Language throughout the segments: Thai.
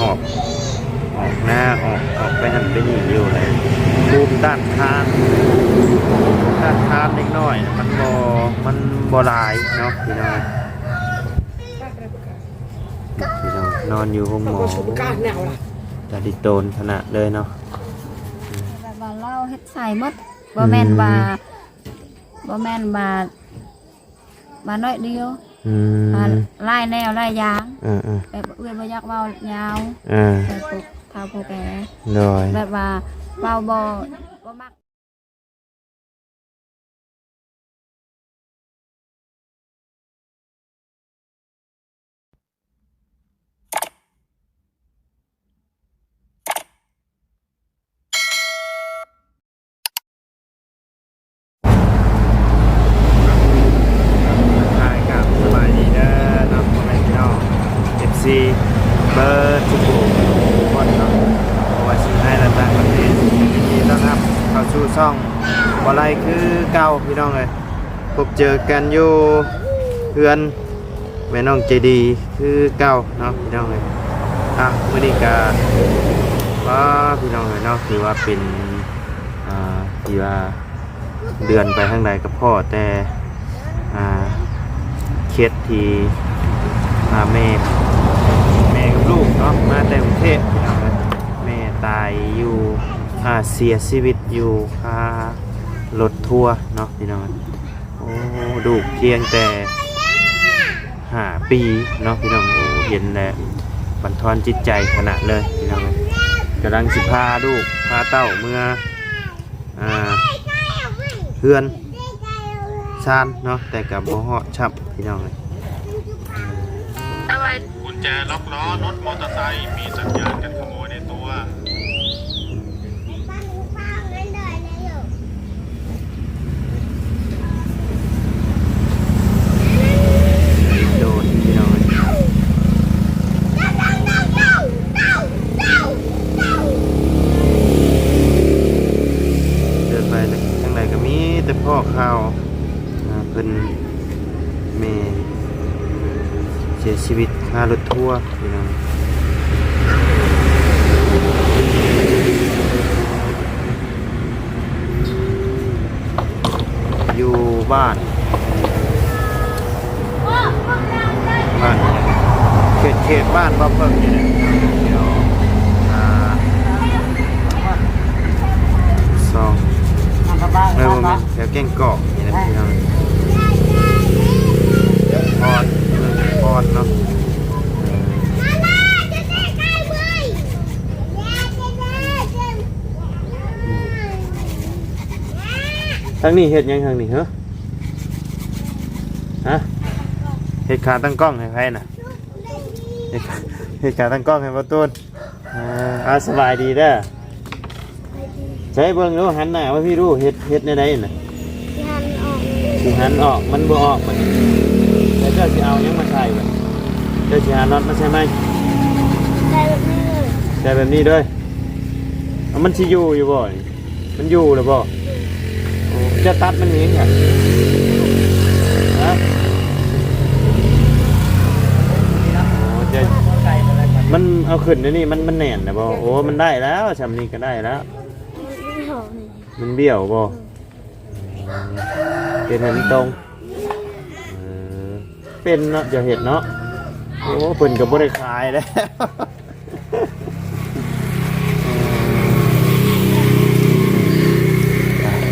อบออกหน้าออกไปหันไปนี่อยู่เลยภูมิต้านทานเล็กน้อยมันบ่หลายเนาะพี่น้องนอนอยู่ห้องหมอจะดิโตนขนาดเลยเนาะแบบว่าเราเฮ็ดใส่หมดบ่แม่นว่าน้อยเดียวไล่แนวไล่ยางแบบเอื้อนบ่อยากเว้ายาวแบบปลูกเฒ่าผู้แก่แบบว่าเว้าบ่มักซีเบอร์ทุกคนเนาะเพราะว่าซื้อให้ระดับประเทศที่ต้อนรับเข้าสู่ช่องบ่ไรคือเก่าพี่น้องเลยพบเจอกันอยู่เพื่อนแม่น้องใจดีคือเก่าเนาะพี่น้องเลยมื้อนี้ก็ว่าพี่น้องเลยเนาะถือว่าเป็นที่ว่าเดือนไปข้างในกับพ่อแต่เคสที่แม่กับลูกเนาะมาแต่กรุงเทพแม่ตายอยู่เสียชีวิตอยู่รถทัวร์เนาะพี่น้องโอ้ดูเพียงแต่5 ปีเนาะพี่น้องเห็นแล้วบั่นทอนจิตใจขนาดเลยพี่น้องกำลังสิพาลูกพาเต้าเมื่อเพื่อนชานเนาะแต่กับบ่ฮอดชับพี่น้องเลยกุญแจล็อกล้อรถมอเตอร์ไซค์มีสัญญาณการขโมยในตัวโดนพี่น้องเดินไปทางไหนก็มีแต่พ่อข่าวเพิ่นเมเสียชีวิตค่ารถทัวร์พี่น้องอยู่บ้านเขตบ้านบ้าเพิ่งนี่แหละเดี๋ยวซองผมแถวแก้งเกาะนี่แหละพี่น้องพอดเนาะทางนี้เห็ดยังทางนี้เหรอฮะเห็ดขาตั้งกล้องให้ใครน่ะเห็ดขาตั้งกล้องให้ประตูนสบายดีเด้อใช้เบิ่งดูหันหน้าว่าพี่รู้เห็ดในไหนน่ะหันออกมันบ่ออกมันแต่เจ้าจะเอายังมาใส่เจ้าจะหาน็อตมาใช่ไหมใส่แบบนี้ด้วยมันชิอยู่บ่มันอยู่หรือบ่จะตัดมันเองอ่ะมันเอาขึ้นนี่มันแน่นนะบ่โอ้มันได้แล้วชำนี้ก็ได้แล้วมันเบี้ยวบ่เป็นหันตรงเป็นเนาะจะเห็ดเนาะโอ้เพิ่นก็บ่ได้ขายแล้ว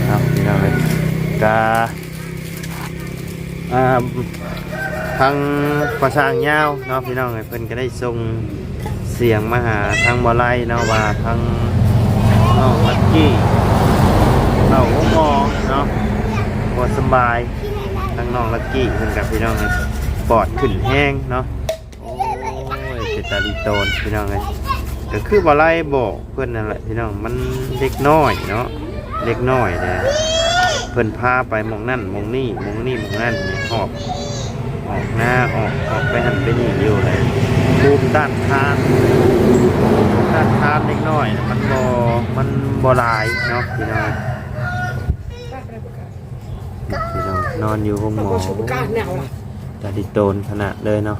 ครับนี่เราเลยกาทางประสางยาวเนาะพี่น้องเพิ่นก็ได้ส่งเสียงมาหาทางบ่ไล่เนาะว่าทางน้องลักกี้เราหมอเนาะบ่สบายทางน้องลักกี้เพิ่นกับพี่น้องปอดขึ้นแห้งเนาะโอ้ยเป็นตาลีโตนพี่น้องเลยก็คือบ่ไล่บอกเพิ่นนั่นแหละพี่น้องมันเล็กน้อยเนาะเล็กน้อยเลยเพิ่นพาไปมองนั่นมองนี่มองนั่นออกหน้าออกไปหันไปนี่อยู่เลยภูมิต้านทานเล็กน้อยมันบ่หลายเนาะพี่น้องนอนอยู่ห้องหมอจะดิโตนขนาดเลยเนาะ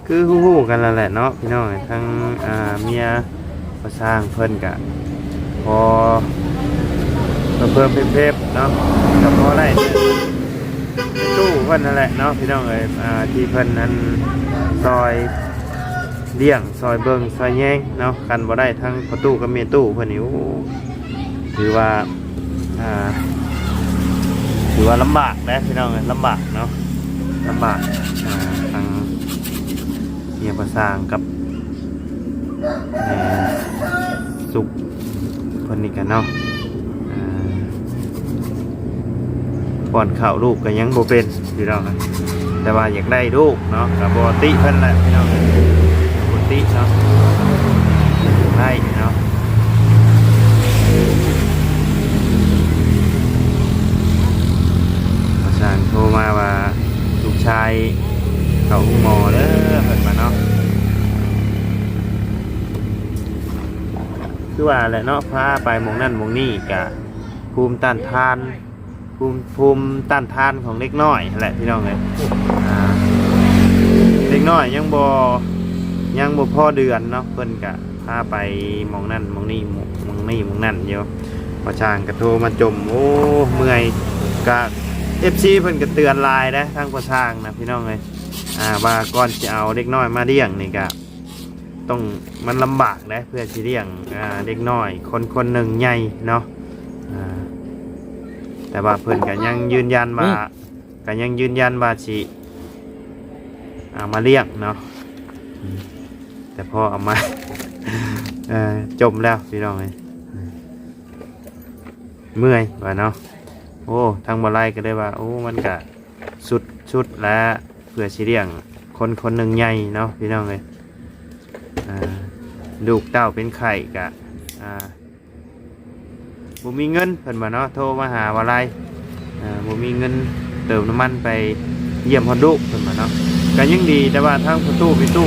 คือฮู้ๆกันแล้วแหละเนาะพี่น้องทั้งเมียก็สร้างเพิ่นกะพอเพิ่มเพบๆเนาะก็พอได้ตู้เพิ่นนั่นแหละเนาะพี่น้องเอ้ยที่เพิ่นนั้นซอยเลี้ยงซอยเบิ่งซอยแยงเนาะกันบ่ได้ทั้งประตูกับเมียตู้เพิ่นนี่โอ้ถือว่าลำบากนะพี่น้องเอ้ยลำบากเนาะลำบากทางเมียประสางกับสุขเพิ่นนี่กันเนาะก่อนข่าวลูกก็ยังบ่เป็นพี่น้องแต่ว่าอยากได้ลูกเนาะกับบ่ติเพิ่นแหละพี่น้องบ่ติเนาะได้เนาะประสานโทรมาว่าลูกชายเข้าหมอเด้อเพิ่นมาเนาะคือว่าแหละเนาะพาไปหม่องนั่นหม่องนี่กะภูมิต้านทานของเล็กน้อยแหละพี่น้องเลยเล็กน้อยยังบ่พอเดือนเนาะเพิ่นกะพาไปหม่องนั่นหม่องนี่หม่องนั่นเดียวพอช่างกระโทรมาจมโอ้เมื่อยกะ FC เพิ่นก็เตือนไลน์นะทางพอช่างนะพี่น้องเลยว่าก่อนจะเอาเล็กน้อยมาเลี้ยงนี่กะต้องมันลำบากนะเพื่อจะเลี้ยงเด็กน้อยคนหนึ่งใหญ่เนาะแต่ว่าเพื่อนก็ยังยืนยันว่าสิเอามาเลี้ยงเนาะแต่พอเอามา จมแล้วพี่น้องเลยเมื่อยว่าเนาะโอ้ทางบ่ไล่ก็ได้ว่าโอ้มันก็สุดแล้วเพื่อสิเลี้ยงคนหนึ่งใหญ่เนาะพี่น้องเลยลูกเต้าเป็นไข่กะบ่มีเงินเพิ่นมาเนาะโทรมาหาว่าไรบ่มีเงินเติมน้ำมันไปเยี่ยมฮอดลูกเพิ่นมาเนาะก็ยังดีแต่ว่าทางประตูเพิ่นบ่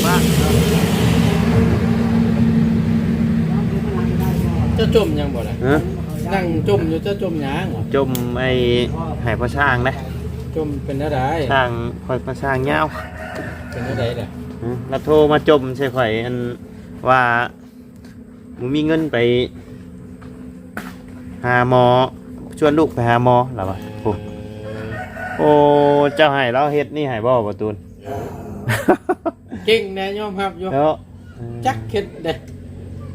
มาจะจมยังบ่ล่ะนั่งจมอยู่จะจมหยังจมไอ้ให้พ่อช้างนะจมเป็นอะไรช้างคอยพ่อช้างยาวเป็นอะไรล่ะแล้วโทรมาจมใช่ข่อยอันว่ามึงมีเงินไปหาหมอชวนลูกไปหาหมอหรอวะโอ้เจ้าให้เราเฮ็ดนี่ให้บ่ประตูนเก่งแน่ยอมรับยอมจักเฮ็ดเด้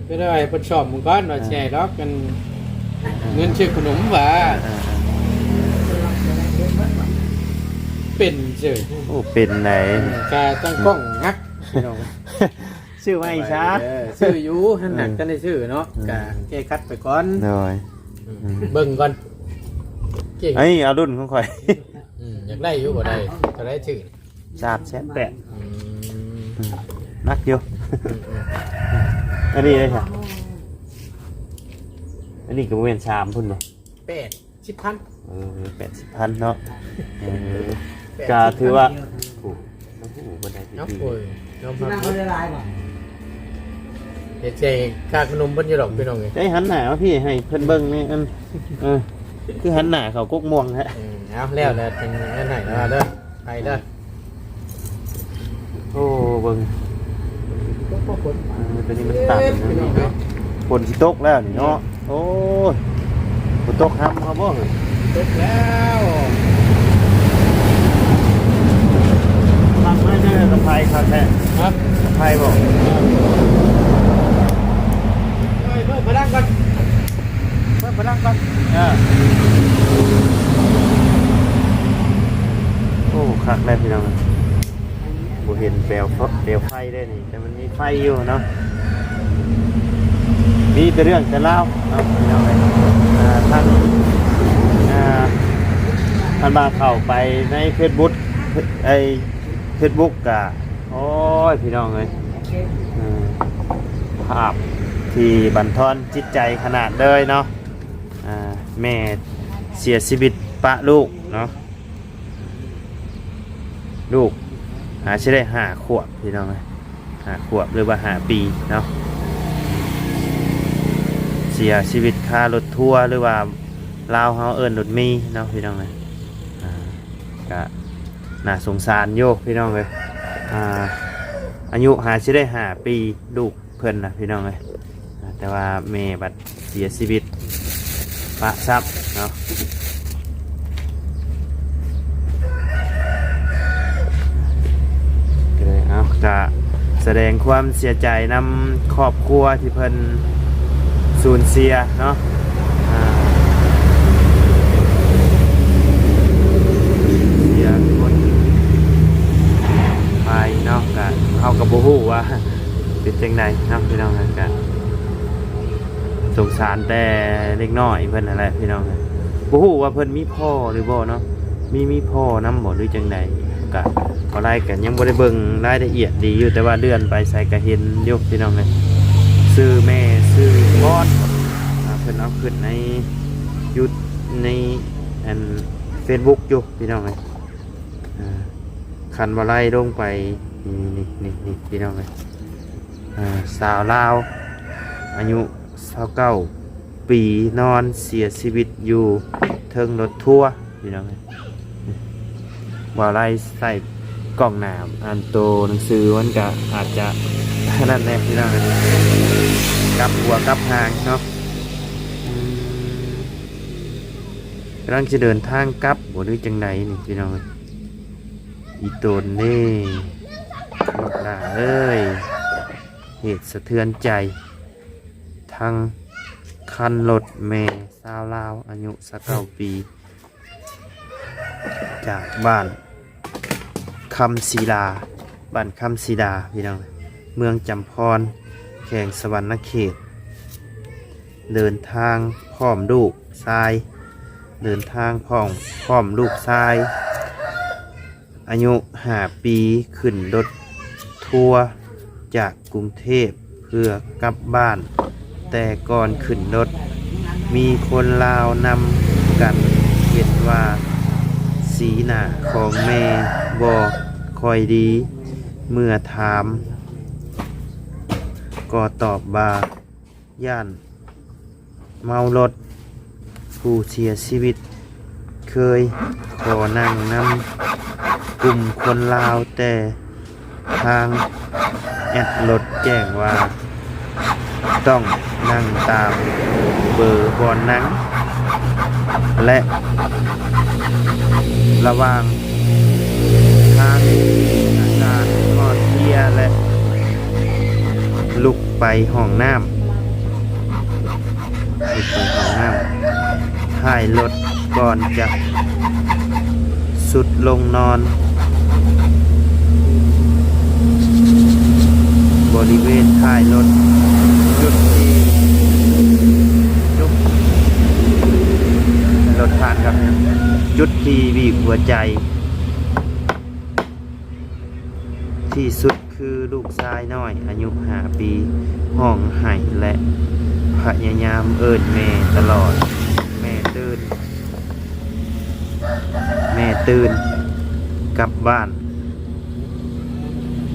ก็ได้เพิ่นชอบมึงก่อนว่าสิให้ดอกกันเงินซื้อขนมว่าเป็นเจ้อโอ้เป็นไหนกาตั้งกล้องงักชื่อไม่ช้าชื่ออยู่หันหนักกันได้ชื่อเนาะกะแก้คัดไปก่อนเลยเบิ่งก่อนไอ้เอารุ่นของข่อยอยากได้อยู่บ่ได้ก็ได้ชื่อ380,000นักอยู่อันนี้ได้ค่ะอันนี้ก็บ่แม่น3พุ่นบ่80,000 80,000เนาะก็ถือว่าโอ้บ่ได้ดีน้องพักไม่ได้ลายป่ะเด็กค่าขนมเพิ่นจะหลอกพี่น้องไงได้หันหน้าพี่ให้เพิ่นเบิ่งนี่คือหันหน้าเขากุ๊กม่วงฮะเอาแล้วเป็นนั่นไหนแล้วเด้อไปเด้อโอ้เบิ่งตัวนี้มันตัดเนาะฝนสิตกแล้วนี่เนาะโอ้ฝนตกครับเขาบ่เฮ้ยตกแล้วทำไม่ได้กระไพครับแท้ครับกระไพบอกเพิ่มพลังก่อนโอ้คักแล้วพี่น้องบ่เห็นเปลวไฟได้นี่แต่มันมีไฟอยู่เนาะมีแต่เรื่องแต่เล่าเนาะพี่น้องท่านมาเข้าไปใน Facebook กะโอ้ยพี่น้องเลยภาพที่บั่นทอนจิตใจขนาดเลยเนาะแม่เสียชีวิตปะลูกเนาะลูกใช่ได้5 ขวบพี่น้องเลย5 ขวบหรือว่า5 ปีเนาะเสียชีวิตคารถทัวร์หรือว่าลาวเฮาเอิ้นรถมีเนาะพี่น้องเลย ก็น่าสงสารโยพี่น้องเลยอายุหาชิได้5 ปีลูกเพิ่นนะพี่น้องเลยแต่ว่าแม่บัดเสียชีวิตปะซับเนาะก็เลยเอาจะแสดงความเสียใจนำครอบครัวที่เพิ่นสูญเสียเนาะเสียคนไปเนาะกันเฮากับบ่ฮู้ว่าเป็นจังไดเนาะพี่น้องกันสงสารแต่เล็กน้อยเพิ่นนั่นแหละพี่น้องบ่ฮู้ว่าเพิ่นมีพ่อหรือบ่เนาะมีพ่อนำบ่หรือจังไดก็อะไรกันยังบ่ได้เบิ่งรายละเอียดดีอยู่แต่ว่าเดือนไปใส่ก็เห็นอยู่พี่น้องซื้อแม่ซื้อบอสเพิ่นเอาขึ้นในยุดในFacebook อยู่พี่น้องคันบ่ไล่ลงไปนี่พี่น้องสาวลาวอายุ29 ปีนอนเสียชีวิตอยู่เทิงรถทัวร์พี่น้องบ่ไล่ใส่กล่องน้ำอันโตหนังสือมันก็อาจจะนั่นแหละพี่น้องกลับหัวกลับหางเนาะกำลังจะเดินทางกลับบ่รู้จังไหนนี่พี่น้องอีโตนนี่ลูกหลานเอ้ยเหตุสะเทือนใจทางคันรถแม่สาวลาวอายุ29 ปีจากบ้านคำศิลาบ้านคำศิลาพี่น้องเมืองจำพรแข่งสวรรณเขตเดินทางพร้อมลูกชายเดินทางพร้อมลูกชายอายุ5 ปีขึ้นรถทัวร์จากกรุงเทพเพื่อกลับบ้านแต่ก่อนขึ้นรถมีคนลาวนำกันเห็นว่าสีหน้าของแม่บ่ค่อยดีเมื่อถามก็ตอบว่าย่านเมารถผู้เสียชีวิตเคยขอนั่งนำกลุ่มคนลาวแต่ทางแอดรถแจ้งว่าต้องนั่งตามเบอร์บอนนั่งและระหว่างทางอาการก็เที่ยและลุกไปห้องน้ำถ่ายรถก่อนจะสุดลงนอนบริเวณท้ายรถจุดที่รถผ่านครับจุดที่บีบหัวใจที่สุดคือลูกชายน้อยอายุ5 ปีห้องไห้และพยายามเอิ้นแม่ตลอดแม่ตื่นกลับบ้าน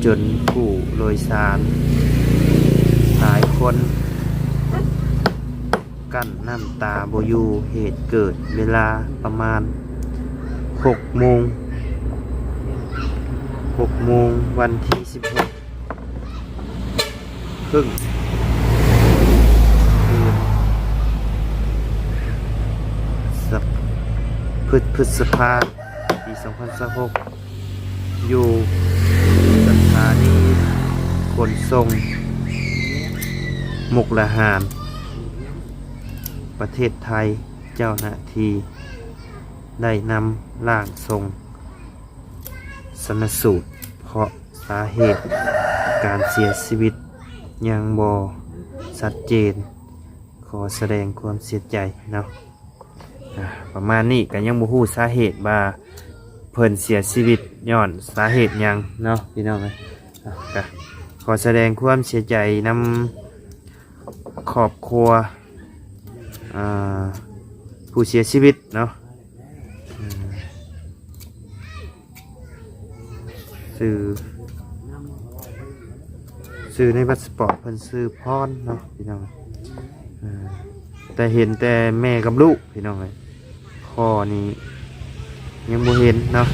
จนผู้โดยสารหลายคนกั้นน้ำตาบ่อยู่เหตุเกิดเวลาประมาณ6 โมงวันที่16 ครึ่งพฤษภาปี 2026อยู่สถานีขนส่งมุกดาหารประเทศไทยเจ้าหน้าที่ได้นำร่างทรงชันสูตรเพราะสาเหตุการเสียชีวิตยังบ่ชัดเจนขอแสดงความเสียใจเนาะประมาณนี้ก็ยังบ่ฮู้สาเหตุว่าเพิ่นเสียชีวิตย้อนสาเหตุหยังเนาะพี่น้องก็ขอแสดงความเสียใจนำครอบครัวผู้เสียชีวิตเนาะซื้อในบัตรสปอร์ตเพิ่นซื้อพรเนาะพี่น้องแต่เห็นแต่แม่กับลูกพี่น้องเลยพ่อนี่ ยังบ่เห็นเนาะ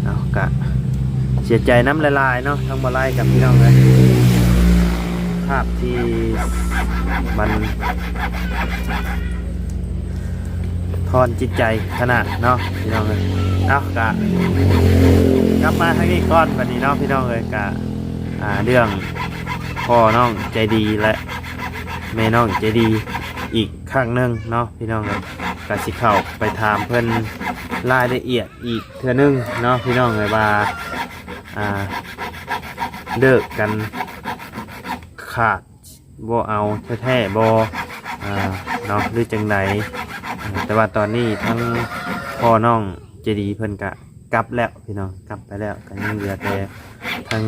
เอากะเสียใจน้ำลายๆเนาะทั้งบ่ไล่กับพี่น้องเลยภาพที่มันทอนจิตใจขนาดเนาะพี่น้องเลยเอากะกลับมาทางนี้ก่อนวันนี้เนาะพี่น้องเลยกะเรื่องพ่อน้องใจดีและแม่น้องใจดีอีกครั้งหนึ่งเนาะพี่น้องเลยกะสิเข้าไปถามเพิ่นรายละเอียดอีกเทื่อนึงเนาะพี่น้องเลยว่าเลิกกันขาดบ่เอาแท้ๆบ่เนาะหรือจังใดแต่ว่าตอนนี้ทั้งพ่อน้องเจดีเพิ่นกะกลับแล้วพี่น้องกลับไปแล้วก็ยังเหลือแต่ทั้ง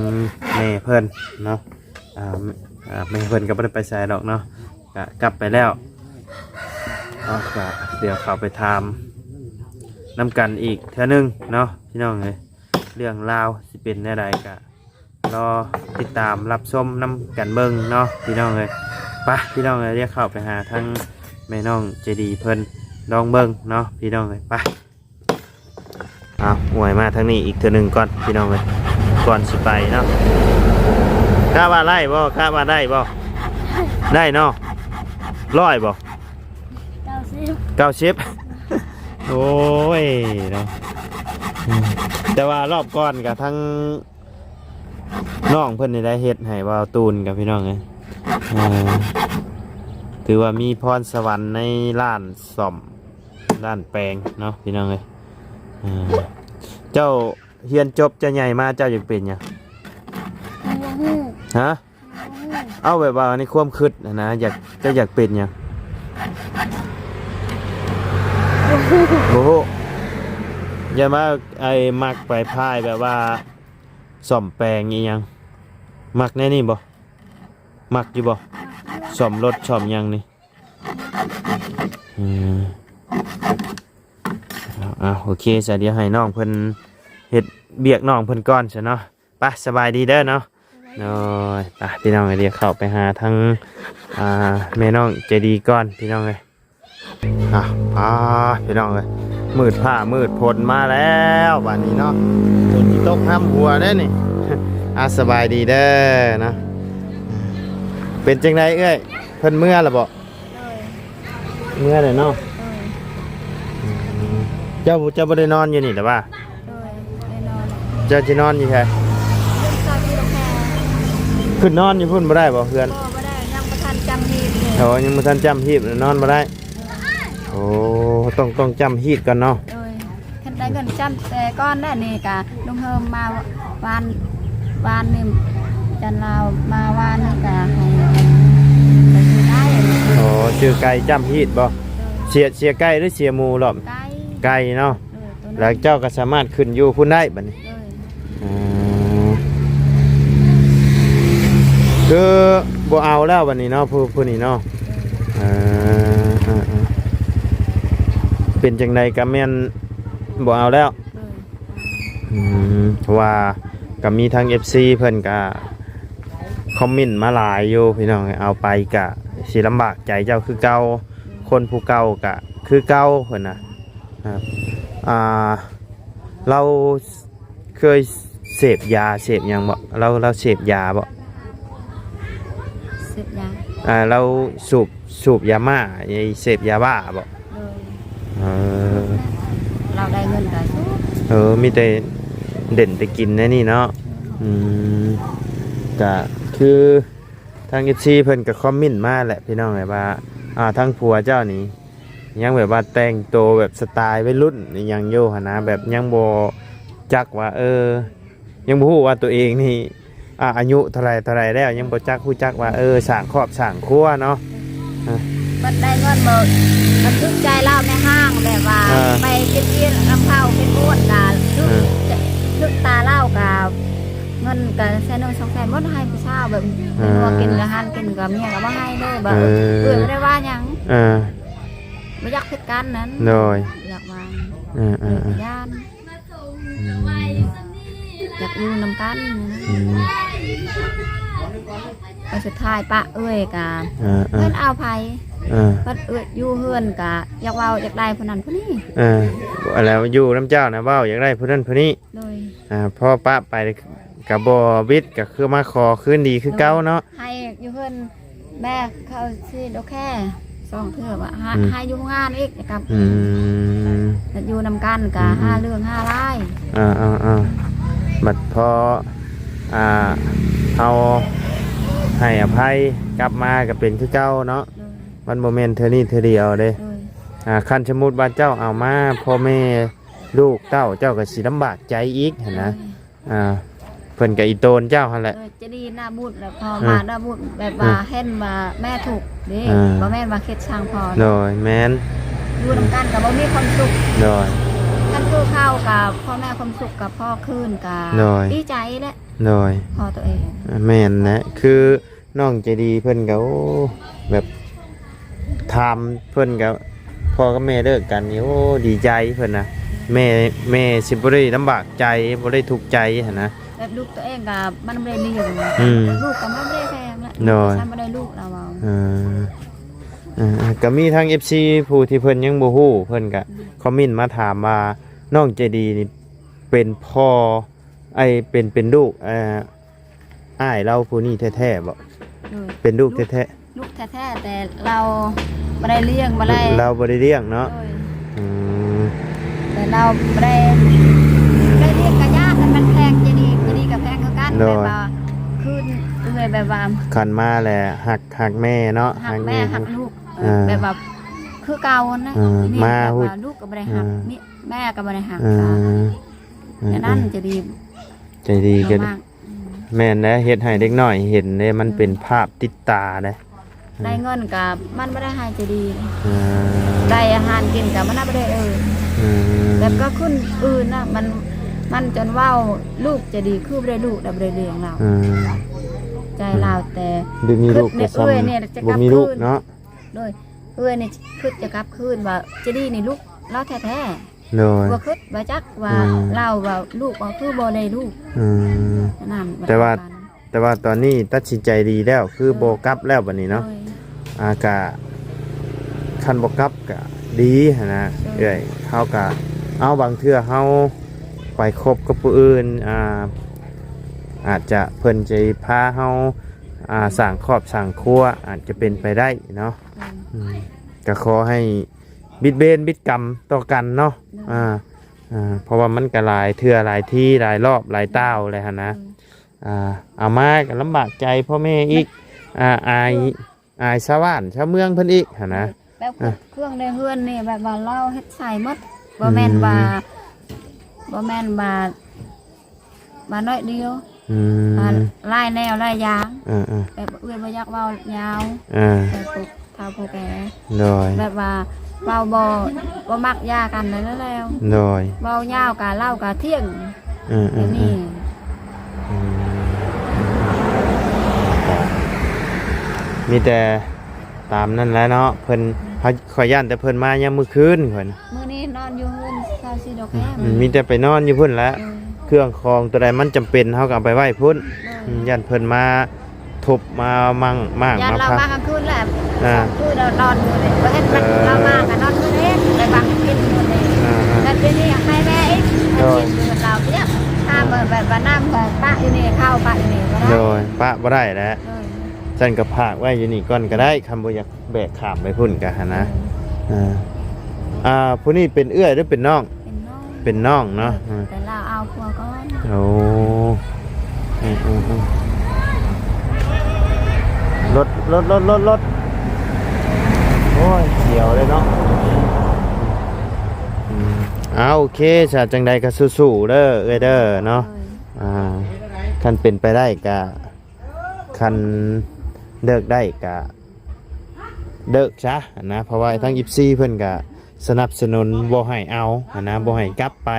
แม่เพิ่นเนาะแม่เพิ่นก็บ่ได้ไปไสดอกเนาะก็กลับไปแล้วก็เดี๋ยวเข้าไปถามน้ำกันอีกเท่านึงเนาะพี่น้องเลยเรื่องราวสิเป็นอะไรก็รอติดตามรับชมน้ำกันเบิ่งเนาะพี่น้องเลยไปพี่น้องเลยเรียกเข้าไปหาทั้งแม่น้องเจดีเพิ่นลองเบิ่งเนาะพี่น้องเลยไปหวยมาทางนี้อีกเท่านึงก่อนพี่น้องเลยก่อนสิไปเนาะกล้าว่าได้บ่กล้าว่าได้บ่ได้เนาะ100บ่90โอ้ยเนาะแต่ว่ารอบก่อนกับทั้งน้องเพิ่นได้เฮ็ดให้ว่าตูนกับพี่น้องเลยถือว่ามีพรสวรรค์ในร้านซ่อมร้านแปลงเนาะพี่น้องเลยเจ้าเฮียนจบจะใหญ่มาเจ้าอยากเป็นยังฮะเอาแบบว่าในความคิดนะอยากเป็นยังโอ้โหอย่ามาไอ้มักไปพายแบบว่าซ่อมแปลงอีหยังมักแน่นี่บ่มักอยู่บ่ซ่อมรถซ่อมหยังนี่โอเคซะเดี๋ยวให้น้องเพิ่นเฮ็ดเบียกน้องเพิ่นก่อนซะเนาะไปสบายดีเด้อเนาะโอ้ยไปพี่น้องเดี๋ยวเข้าไปหาทั้งแม่น้องใจดีก่อนพี่น้องเอ้ยพี่น้องเอ้ยมืดผ้ามืดฝนมาแล้วบัดนี้เนาะฝนตกห้ามหัวได้นี่สบายดีเด้อนะเป็นจังไดเอ้ยเพิ่นเมื่อล่ะบ่เมื่อเลยเนาะเจ้าบ่ได้นอนอยู่นี่แต่ว่าเจ้าจะนอนอยู่แค่ขึ้นนอนอยู่พุ่นบ่ได้บ่เพื่อนบ่ได้ยังบ่ทันจำฮีดเลยยังบ่ทันจำฮีดนอนบ่ได้โอ้ต้องจำฮีดก่อนเนาะคันได้เงินจำแต่ก้อนได้นี่กะลุงเฮิมมาวานนี่จันลาวมาวานนี่กะให้ไปซื้อได้ชื่อไก่จำฮีดบ่เสียไก่หรือเสียหมูหรอไก่เนาะแล้วเจ้าก็สามารถขึ้นอยู่พุ่นได้บัดนี้คือบ่เอาแล้วบัดนี้เนาะผู้นี้เนาะเป็นจังใดก็แม่นบ่เอาแล้วว่าก็มีทาง FC เพิ่นก็คอมเมนต์มาหลายอยู่พี่น้องเอาไปก็สิลำบากใจเจ้าคือเก่าคนผู้เก่าก็คือเก่าเพิ่นน่ะเราเคยเสพยาเสพหยังบ่เราเสพยาบ่เสพยาเราสูบยาม่าเสพยาบ้าบ่เราได้เงินได้มีแต่เด่นไปกินนะนี่เนาะก็คือทางFCเพิ่นก็คอมเมนต์มาแหละพี่น้องแบบว่าทางผัวเจ้านี่ยังแบบว่าแต่งตัวแบบสไตล์วัยรุ่นยังโยหนะแบบยังบ่จักว่ายังบ่ฮู้ว่าตัวเองนี่อายุเท่าไรแล้วยังบ่จักฮู้จักว่าสร้างครอบสร้างครัวเนาะมันได้เงินหมดมันทึกใจเล่าในห้างแบบว่าไปกินน้ำเผาเป็นบ้วนกาทึกตาเล่ากับเงินกับแสน200,000หมดให้ผู้เช่าแบบว่ากินอาหารกินกับเมียกับว่าให้เลยแบบไม่ได้ว่ายังไม่อยากพิการนั้นอยากวางย่านอยากอยู่นำกันไปสุดท้ายปะกะเพื่อนเอาไผ่ เพิ่นอยู่เฮือนก็อยากเว้าอยากได้ผู้นั้นผู้นี้แล้วอยู่น้ำเจ้านะเว้าอยากได้ผู้นั้นผู้นี้โดยพ่อป้าไปก็บ่วิทย์ก็คือมาขอคืนดีคือเก่าเนาะให้อยู่เฮือนแม่เขาสิโอเค2เทื่อว่าให้อยู่งานอีกนะครับอยู่นำกันก็5เรื่อง5รายบัดพอเอาให้อภัยกลับมาก็เป็นคือเก่าเนาะมันโมเมนต์เธอนี่เธอเดียวเด้คันสมมุติว่าเจ้าเอามาพ่อแม่ลูกเจ้าก็สิลำบากใจอีกนะเพิ่นกับอีโตนเจ้าหั่นแหละจะดีหน้าบุญแล้วพอมาหน้าบุญแบบว่าเห็นว่าแม่ถูกนี่บ่แม่นว่าเข็ดช่างพอโดยแม่นอยู่นำกันก็บ่มีความสุขโดยกันคือข้าวกับพ่อแม่ความสุขกับพ่อคืนกับดีใจแหละโดยพ่อตัวเองแม่นนะคือน้องใจดีเพิ่นก็แบบทำเพิ่นก็พ่อกับแม่เลิกกันนี่โอ้ดีใจเพิ่นนะแม่สิบ่ได้ลำบากใจบ่ได้ทุกข์ใจหั่นนะแบบลูกตัวเองกับมันไม่ได้เลี้ยงลูกกับมันไม่ได้แพงละฉันไม่ได้ลูกเราเอาก็มีทาง FC ผู้ที่เพิ่นยังบ่ฮู้เพิ่นก็คอมเมนต์มาถามว่าน้องใจดีนี่เป็นพ่อเป็นลูกอ้ายเราผู้นี้แท้ๆบ่เป็นลูกแท้ๆลูกแท้ๆแต่เราบ่ได้เลี้ยงบ่ได้เราบ่ได้เลี้ยงเนาะแต่เราบ่ได้เลี้ยงกับญาติมันแพงจะดีกับแพงเท่ากันแบบว่าคืนเลยแบบว่าขันมาแหละหักแม่เนาะหักแม่หักลูกแบบแบบคือเก่านะมาลูกก็บ่ได้หักแม่ก็บ่ได้หักแต่นั่นจะดีกันแม่นนะเฮ็ดให้เด็กน้อยเห็นเนี่ยมันเป็นภาพติดตาเด้ได้เงินกับมันไม่ได้ให้จะดีได้อาหารกินกับมันไม่ได้แบบก็ขึ้นอื่นนะมันจนว่าลูกจะดีคือไม่ได้ลูกแต่ไม่ได้เลี้ยงเราใจเราแต่มีลูกเนี่ยเนี่ยจะกลับคืนเนาะโดยเนี่ยคือจะกลับคืนว่าจะดีนี่ลูกเราแท้โดยว่าคือว่าจักว่าเราว่าลูกว่าคือบ่ได้ลูกนั่นแต่ว่าตอนนี้ตัดสินใจดีแล้วคือโบกลับแล้วบัดนี้เนาะกะคันโบกลับกะดีนะเขากะเอาบางเทื่อเขาไปคบกับผู้อื่นอาจจะเพิ่นใจพาเขาสั่งครอบสั่งครัวอาจจะเป็นไปได้เนาะก็ขอให้บิดเบนบิดกรรมต่อกันเนาะเพราะว่ามันก็หลายเทื่อหลายที่หลายรอบหลายเต้าเลยฮะนะเอามาก็ลำบากใจพ่อแม่อีกอายชาวบ้านชาวเมืองเพิ่นอีกฮะนะแบบเครื่องในเฮือนนี่แบบว่าเราเฮ็ดใส่หมดบ่แม่นว่าน้อยเดียวลายแนวลายยางแบบบ่อยากเว้ายาวแบบปลูกเท่าผู้แก่แบบว่าเว้าบ่มักยากันนั่นแล้วเว้ายาวกะเล่ากะเที่ยงนี่มีแต่ตามนั่นแหละเนาะเพิ่นขอย่านแต่เพิ่นมายังมื้อคืนเพิ่นมื้อนี้นอนอยู่เฮือนซาซิดอกแก้มีแต่ไปนอนอยู่พุ่นแล้วเครื่องคองตัวใดมันจำเป็นเฮาก็เอาไปไว้พุ่นย่านเพิ่นมาทุบมามั่งมากมาพักกลางคืนแหละคือเรานอนอยู่เลยบ่เฮ็ดมันเรามาก็นอนมื้อนี้ไปบังกินมื้อนี้แล้วทีนี้ให้แม่อีกกินมื้อเราเนี่ยถ้าแบบว่าน้ำก็ปะอยู่นี่ข้าวปะอยู่นี่ก็ได้โดยปะบ่ได้แล้วฉันก็พากไว้อยู่นี่ก่อนก็ได้คำบ่อยากแบกขามไปพุ่นกันนะผู้นี้เป็นเอื้อยหรือเป็นน้องเป็นน้องเนาะแต่เราเอาพวกก่อนโอ้รถโอ้ยเสียวเลยเนาะโอเคจะจังใดก็สู้ๆเด้อเด้อเนาะคันเป็นไปได้ก็คันเลิกได้กะเลิกซะนะเพราะว่าทั้ง24เพิ่นก็สนับสนุนบ่ให้เอานะบ่ให้กลับไป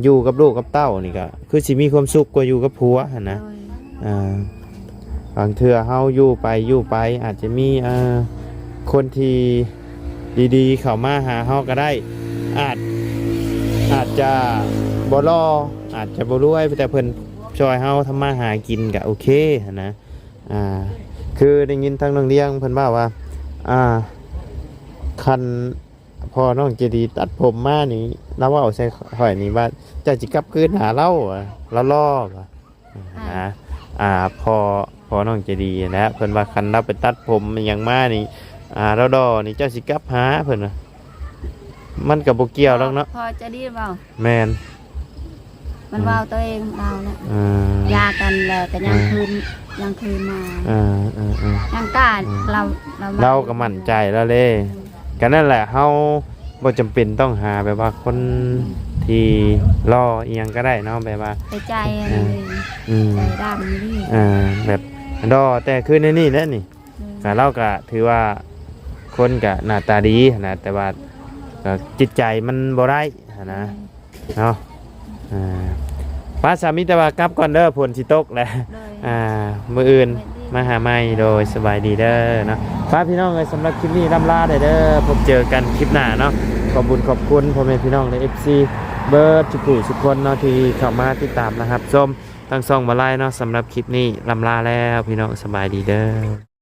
อยู่กับลูกกับเต้านี่ก็คือสิมีความสุขกว่าอยู่กับผัวนะบางเทื่อเฮาอยู่ไปอาจจะมีคนที่ดีๆเข้ามาหาเฮาก็ได้อาจจะบ่รออาจจะบ่รวยแต่เพิ่นช่วยเฮาทำมาหากินก็โอเคนะคือได้ยินทางน้องเลี้ยงเพิ่นว่า คันพอน้องเจดีตัดผมมานี่แล้วว่าเอาใส่ข่อยนี่ว่าจะจิกลับคืนหาเล่าแล้วล่อนะพอน้องเจดีนะเพิ่นว่าคันเราไปตัดผมอย่างมานี่เราดอนี่เจ้าสิกลับหาเพิ่นว่ามันกับโบเกียวแล้วเนาะพอจะดีเปล่าแมนมันเบาตัวเองเบาเนี่ยยากันแล้วแต่ยังคืนมายังกล้าเราก็มั่นใจแล้วเลยกันนั่นแหละเฮาบ่จำเป็นต้องหาแบบว่าคนที่รอเอียงก็ได้เนาะแบบว่าใจใจดำนี่แบบดอแต่คือในนี่แหละนี่แต่เราก็ถือว่าคนก็หน้าตาดีนะแต่ว่าจิตใจมันบ่ได้นะเนาะป้าสามีแต่ว่ากลับก่อนเด้อฝนสิตกแหละมื้ออื่นมาหาใหม่โดยสบายดีเด้อเนาะป้าพี่น้องเอ้ยสำหรับคลิปนี้ร่ำลาได้เด้อพบเจอกันคลิปหน้าเนาะขอบคุณพ่อแม่พี่น้องใน FC เบิร์ดทุกคนเนาะที่เข้ามาติดตามนะครับชมทั้ง2บ่ไล่เนาะสำหรับคลิปนี้ร่ำลาแล้วพี่น้องสบายดีเด้อ